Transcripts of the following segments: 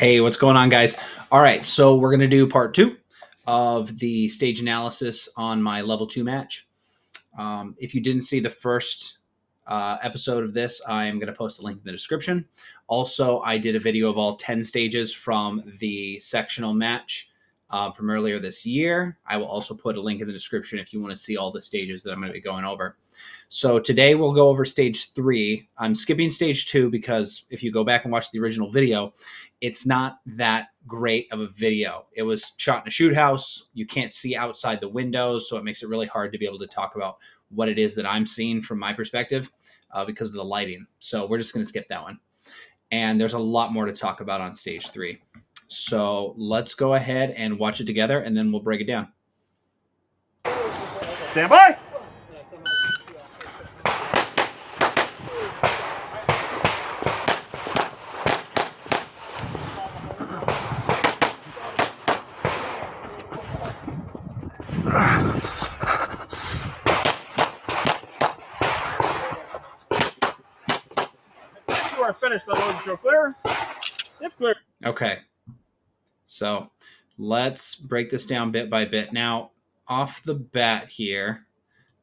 Hey, what's going on, guys? All right, so we're going to do part two of the stage analysis on my level 2 match. If you didn't see the first episode of this, I'm going to post a link in the description. Also, I did a video of all 10 stages from the sectional match from earlier this year. I will also put a link in the description if you want to see all the stages that I'm going to be going over. So today we'll go over stage 3. I'm skipping stage 2 because if you go back and watch the original video, it's not that great of a video. It was shot in a shoot house. You can't see outside the windows, so it makes it really hard to be able to talk about what it is that I'm seeing from my perspective because of the lighting. So we're just going to skip that one. And there's a lot more to talk about on stage 3. So let's go ahead and watch it together, and then we'll break it down. Stand by. You are finished. The load show clear. If clear. Okay. So let's break this down bit by bit. Now, off the bat here,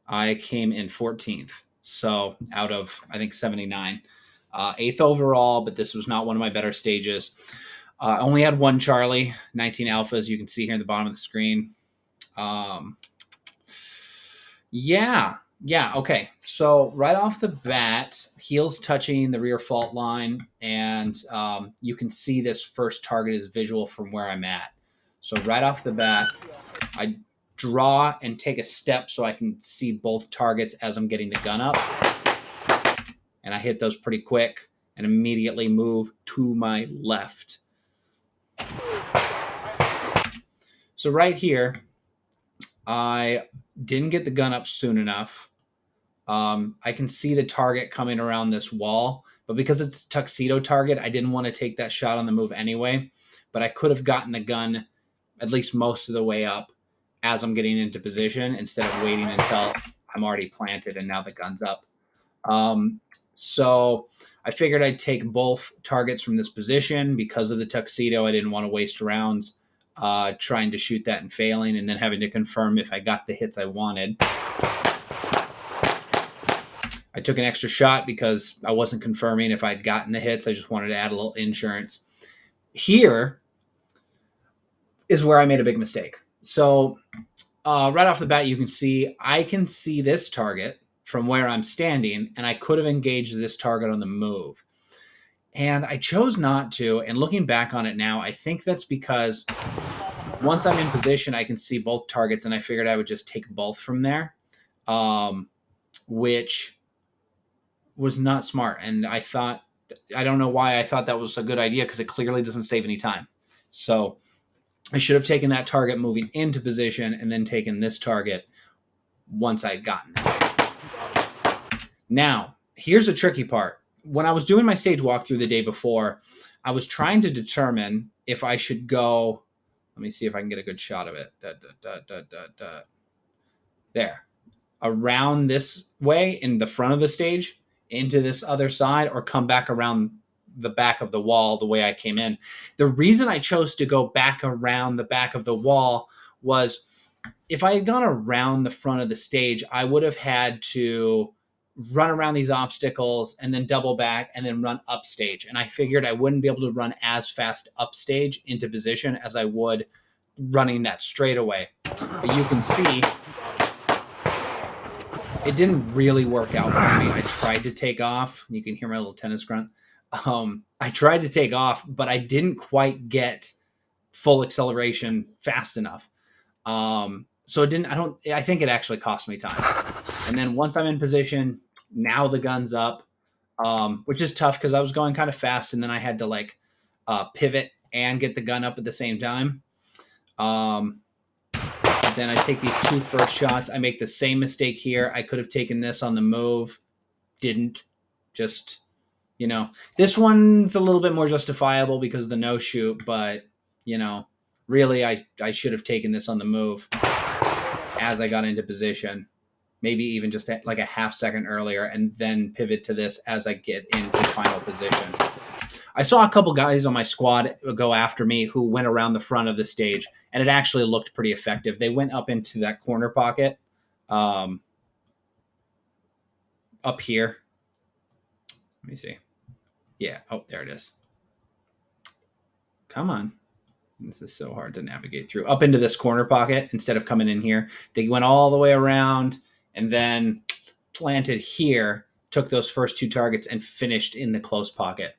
I came in 14th. So out of, I think, 79. 8th overall, but this was not one of my better stages. I only had one Charlie, 19 alphas. You can see here in the bottom of the screen. Yeah, okay. So right off the bat, heels touching the rear fault line, and you can see this first target is visual from where I'm at. So right off the bat, I draw and take a step so I can see both targets as I'm getting the gun up. And I hit those pretty quick and immediately move to my left. So right here, I didn't get the gun up soon enough. I can see the target coming around this wall, but because it's a tuxedo target, I didn't want to take that shot on the move anyway. But I could have gotten the gun at least most of the way up as I'm getting into position instead of waiting until I'm already planted and now the gun's up. So I figured I'd take both targets from this position because of the tuxedo. I didn't want to waste rounds trying to shoot that and failing and then having to confirm if I got the hits I wanted. I took an extra shot because I wasn't confirming if I'd gotten the hits. I just wanted to add a little insurance. Here is where I made a big mistake. So right off the bat, you can see I can see this target from where I'm standing, and I could have engaged this target on the move. And I chose not to, and looking back on it now, I think that's because once I'm in position, I can see both targets, and I figured I would just take both from there, which was not smart. And I don't know why I thought that was a good idea because it clearly doesn't save any time. So I should have taken that target moving into position and then taken this target once I'd gotten there. Now, here's a tricky part. When I was doing my stage walkthrough the day before, I was trying to determine if I should go. Let me see if I can get a good shot of it. There. Around this way in the front of the stage into this other side, or come back around the back of the wall the way I came in. The reason I chose to go back around the back of the wall was if I had gone around the front of the stage, I would have had to run around these obstacles and then double back and then run upstage. And I figured I wouldn't be able to run as fast upstage into position as I would running that straightaway. But you can see it didn't really work out for me. I tried to take off. You can hear my little tennis grunt. I tried to take off, but I didn't quite get full acceleration fast enough. So it didn't, I think it actually cost me time. And then once I'm in position, now the gun's up, which is tough because I was going kind of fast and then I had to pivot and get the gun up at the same time. Then I take these two first shots. I make the same mistake here. I could have taken this on the move. Didn't. Just, this one's a little bit more justifiable because of the no shoot, but, really I should have taken this on the move as I got into position. Maybe even just like a half second earlier and then pivot to this as I get into final position. I saw a couple guys on my squad go after me who went around the front of the stage, and it actually looked pretty effective. They went up into that corner pocket up here. Let me see. Yeah. Oh, there it is. Come on. This is so hard to navigate through. Up into this corner pocket instead of coming in here. They went all the way around and then planted here, took those first 2 targets and finished in the close pocket.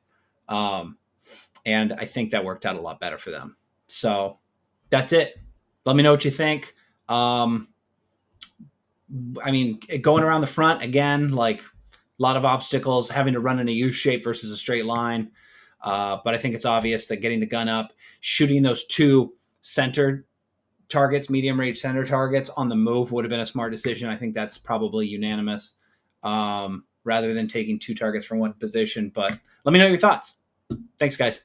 And I think that worked out a lot better for them. So that's it. Let me know what you think. I mean, going around the front again, like a lot of obstacles, having to run in a U shape versus a straight line. But I think it's obvious that getting the gun up, shooting those 2 center targets, medium range center targets on the move would have been a smart decision. I think that's probably unanimous, rather than taking 2 targets from one position. But let me know your thoughts. Thanks, guys.